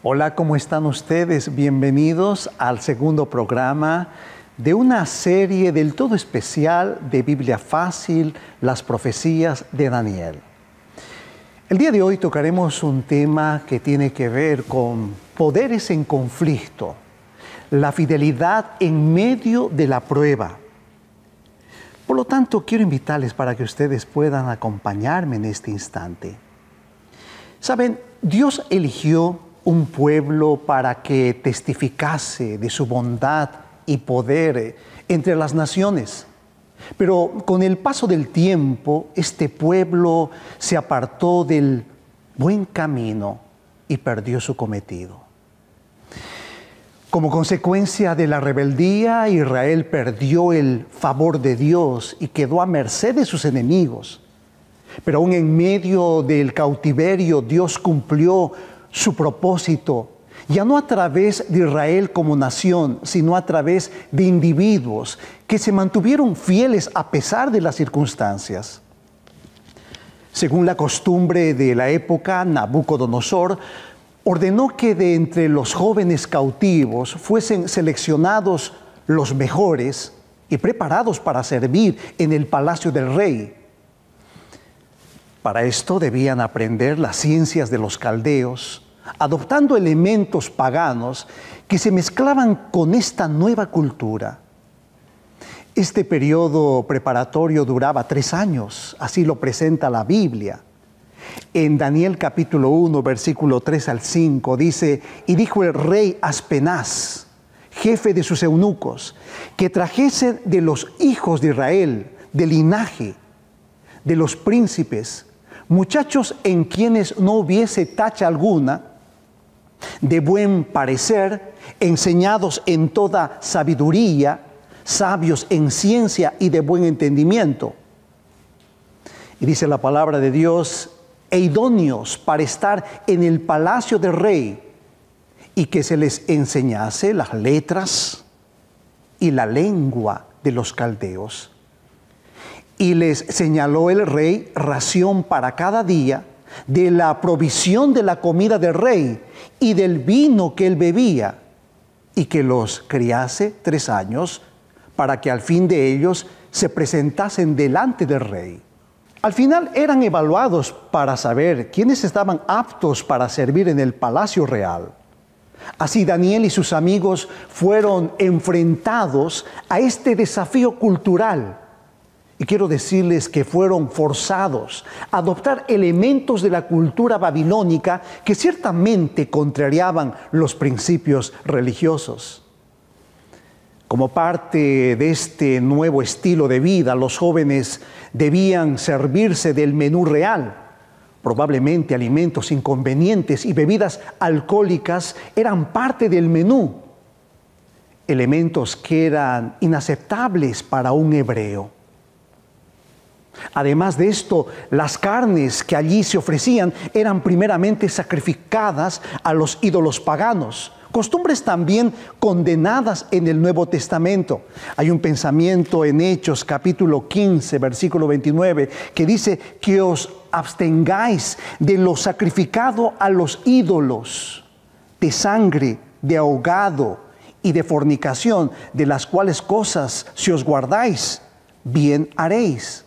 Hola, ¿cómo están ustedes? Bienvenidos al segundo programa de una serie del todo especial de Biblia Fácil, las profecías de Daniel. El día de hoy tocaremos un tema que tiene que ver con poderes en conflicto, la fidelidad en medio de la prueba. Por lo tanto, quiero invitarles para que ustedes puedan acompañarme en este instante. Saben, Dios eligió un pueblo para que testificase de su bondad y poder entre las naciones. Pero con el paso del tiempo, este pueblo se apartó del buen camino y perdió su cometido. Como consecuencia de la rebeldía, Israel perdió el favor de Dios y quedó a merced de sus enemigos. Pero aún en medio del cautiverio, Dios cumplió su propósito, ya no a través de Israel como nación, sino a través de individuos que se mantuvieron fieles a pesar de las circunstancias. Según la costumbre de la época, Nabucodonosor ordenó que de entre los jóvenes cautivos fuesen seleccionados los mejores y preparados para servir en el palacio del rey. Para esto debían aprender las ciencias de los caldeos, adoptando elementos paganos que se mezclaban con esta nueva cultura. Este periodo preparatorio duraba 3 años, así lo presenta la Biblia. En Daniel capítulo 1, versículo 3 al 5, dice: y dijo el rey Aspenaz, jefe de sus eunucos, que trajesen de los hijos de Israel, del linaje, de los príncipes, muchachos en quienes no hubiese tacha alguna, de buen parecer, enseñados en toda sabiduría, sabios en ciencia y de buen entendimiento. Y dice la palabra de Dios: e idóneos para estar en el palacio del rey, y que se les enseñase las letras y la lengua de los caldeos. Y les señaló el rey ración para cada día de la provisión de la comida del rey y del vino que él bebía, y que los criase 3 años, para que al fin de ellos se presentasen delante del rey. Al final eran evaluados para saber quiénes estaban aptos para servir en el palacio real. Así Daniel y sus amigos fueron enfrentados a este desafío cultural. Y quiero decirles que fueron forzados a adoptar elementos de la cultura babilónica que ciertamente contrariaban los principios religiosos. Como parte de este nuevo estilo de vida, los jóvenes debían servirse del menú real. Probablemente alimentos inconvenientes y bebidas alcohólicas eran parte del menú, elementos que eran inaceptables para un hebreo. Además de esto, las carnes que allí se ofrecían eran primeramente sacrificadas a los ídolos paganos, costumbres también condenadas en el Nuevo Testamento. Hay un pensamiento en Hechos capítulo 15, versículo 29, que dice que os abstengáis de lo sacrificado a los ídolos, de sangre, de ahogado y de fornicación, de las cuales cosas si os guardáis, bien haréis.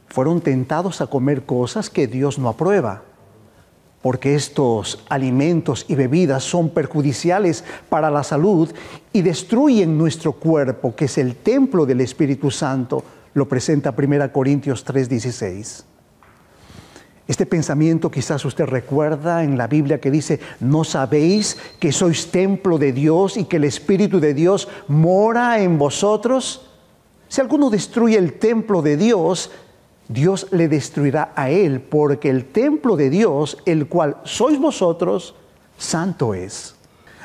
Fueron tentados a comer cosas que Dios no aprueba, porque estos alimentos y bebidas son perjudiciales para la salud y destruyen nuestro cuerpo, que es el templo del Espíritu Santo. Lo presenta 1 Corintios 3:16. Este pensamiento quizás usted recuerda en la Biblia que dice: ¿no sabéis que sois templo de Dios y que el Espíritu de Dios mora en vosotros? Si alguno destruye el templo de Dios, Dios le destruirá a él, porque el templo de Dios, el cual sois vosotros, santo es.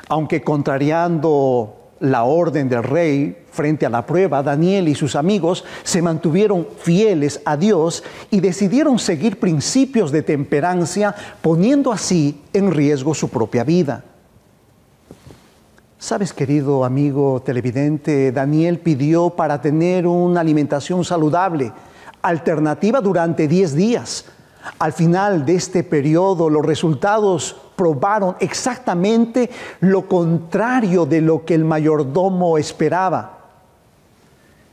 Aunque contrariando la orden del rey frente a la prueba, Daniel y sus amigos se mantuvieron fieles a Dios y decidieron seguir principios de temperancia, poniendo así en riesgo su propia vida. Sabes, querido amigo televidente, Daniel pidió para tener una alimentación saludable, alternativa durante 10 días. Al final de este periodo, los resultados probaron exactamente lo contrario de lo que el mayordomo esperaba.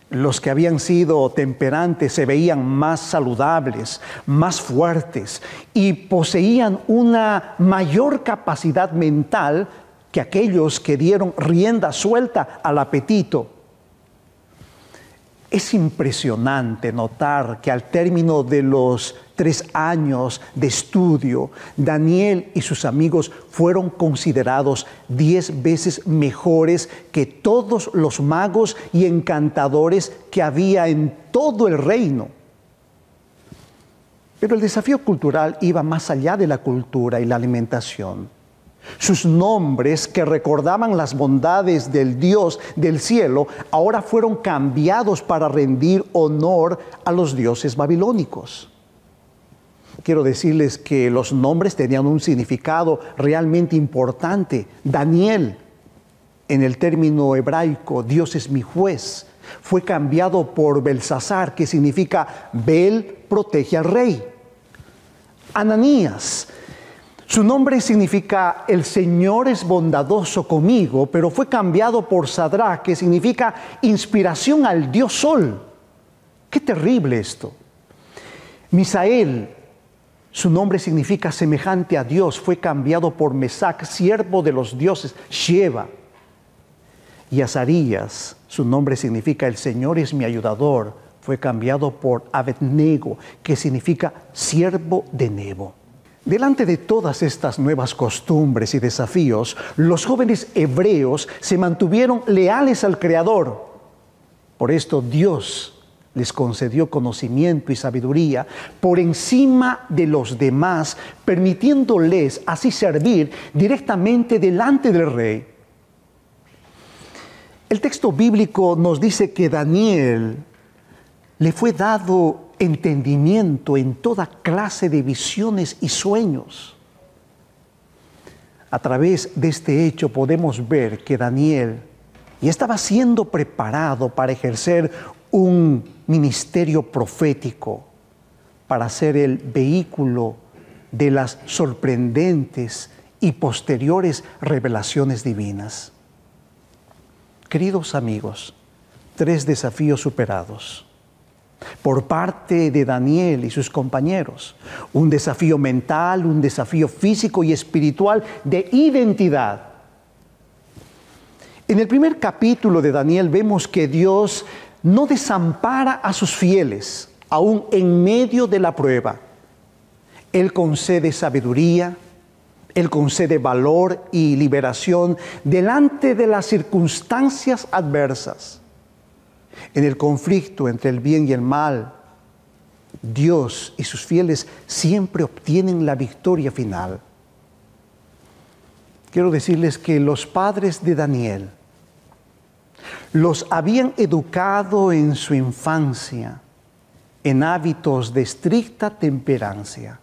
Los que habían sido temperantes se veían más saludables, más fuertes y poseían una mayor capacidad mental que aquellos que dieron rienda suelta al apetito. Es impresionante notar que al término de los 3 años de estudio, Daniel y sus amigos fueron considerados 10 veces mejores que todos los magos y encantadores que había en todo el reino. Pero el desafío cultural iba más allá de la cultura y la alimentación. Sus nombres, que recordaban las bondades del Dios del cielo, ahora fueron cambiados para rendir honor a los dioses babilónicos. Quiero decirles que los nombres tenían un significado realmente importante. Daniel, en el término hebraico, Dios es mi juez, fue cambiado por Belsasar, que significa Bel protege al rey. Ananías, su nombre significa el Señor es bondadoso conmigo, pero fue cambiado por Sadrach, que significa inspiración al Dios Sol. ¡Qué terrible esto! Misael, su nombre significa semejante a Dios, fue cambiado por Mesac, siervo de los dioses Sheba. Y Azarías, su nombre significa el Señor es mi ayudador, fue cambiado por Abednego, que significa siervo de Nebo. Delante de todas estas nuevas costumbres y desafíos, los jóvenes hebreos se mantuvieron leales al Creador. Por esto Dios les concedió conocimiento y sabiduría por encima de los demás, permitiéndoles así servir directamente delante del rey. El texto bíblico nos dice que Daniel le fue dado entendimiento en toda clase de visiones y sueños. A través de este hecho podemos ver que Daniel ya estaba siendo preparado para ejercer un ministerio profético, para ser el vehículo de las sorprendentes y posteriores revelaciones divinas. Queridos amigos, 3 desafíos superados por parte de Daniel y sus compañeros. Un desafío mental, un desafío físico y espiritual de identidad. En el primer capítulo de Daniel vemos que Dios no desampara a sus fieles, aún en medio de la prueba. Él concede sabiduría, Él concede valor y liberación delante de las circunstancias adversas. En el conflicto entre el bien y el mal, Dios y sus fieles siempre obtienen la victoria final. Quiero decirles que los padres de Daniel los habían educado en su infancia en hábitos de estricta temperancia.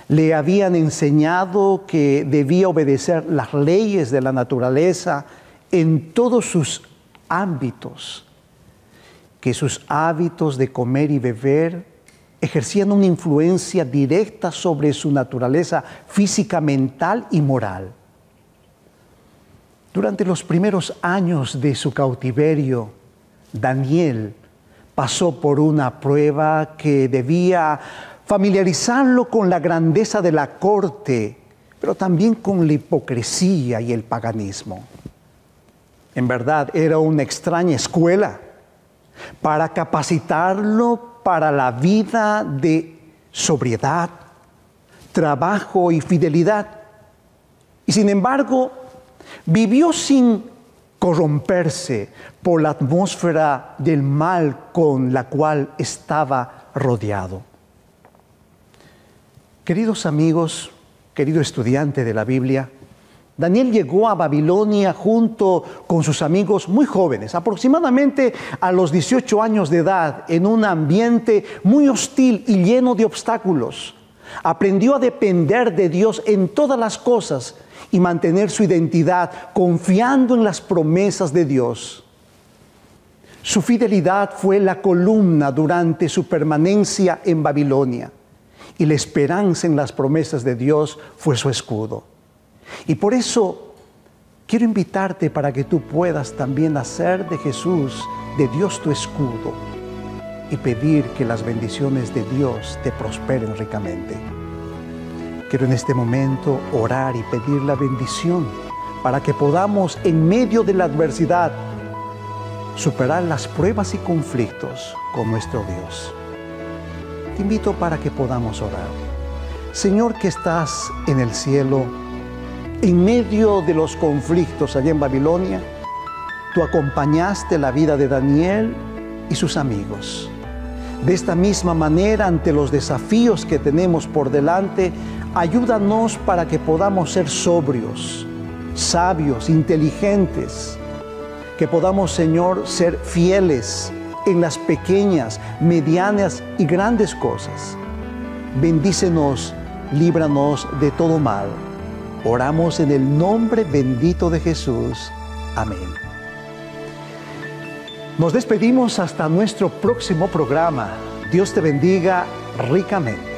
Le habían enseñado que debía obedecer las leyes de la naturaleza en todos sus ámbitos, que sus hábitos de comer y beber ejercían una influencia directa sobre su naturaleza física, mental y moral. Durante los primeros años de su cautiverio, Daniel pasó por una prueba que debía familiarizarlo con la grandeza de la corte, pero también con la hipocresía y el paganismo. En verdad, era una extraña escuela para capacitarlo para la vida de sobriedad, trabajo y fidelidad. Y sin embargo, vivió sin corromperse por la atmósfera del mal con la cual estaba rodeado. Queridos amigos, querido estudiante de la Biblia, Daniel llegó a Babilonia junto con sus amigos muy jóvenes, aproximadamente a los 18 años de edad, en un ambiente muy hostil y lleno de obstáculos. Aprendió a depender de Dios en todas las cosas y mantener su identidad confiando en las promesas de Dios. Su fidelidad fue la columna durante su permanencia en Babilonia. y la esperanza en las promesas de Dios fue su escudo. Y por eso quiero invitarte para que tú puedas también hacer de Jesús, de Dios, tu escudo y pedir que las bendiciones de Dios te prosperen ricamente. Quiero en este momento orar y pedir la bendición para que podamos, en medio de la adversidad, superar las pruebas y conflictos con nuestro Dios. Te invito para que podamos orar. Señor, que estás en el cielo, en medio de los conflictos allá en Babilonia, tú acompañaste la vida de Daniel y sus amigos. De esta misma manera, ante los desafíos que tenemos por delante, ayúdanos para que podamos ser sobrios, sabios, inteligentes, que podamos, Señor, ser fieles en las pequeñas, medianas y grandes cosas. Bendícenos, líbranos de todo mal. Oramos en el nombre bendito de Jesús. Amén. Nos despedimos hasta nuestro próximo programa. Dios te bendiga ricamente.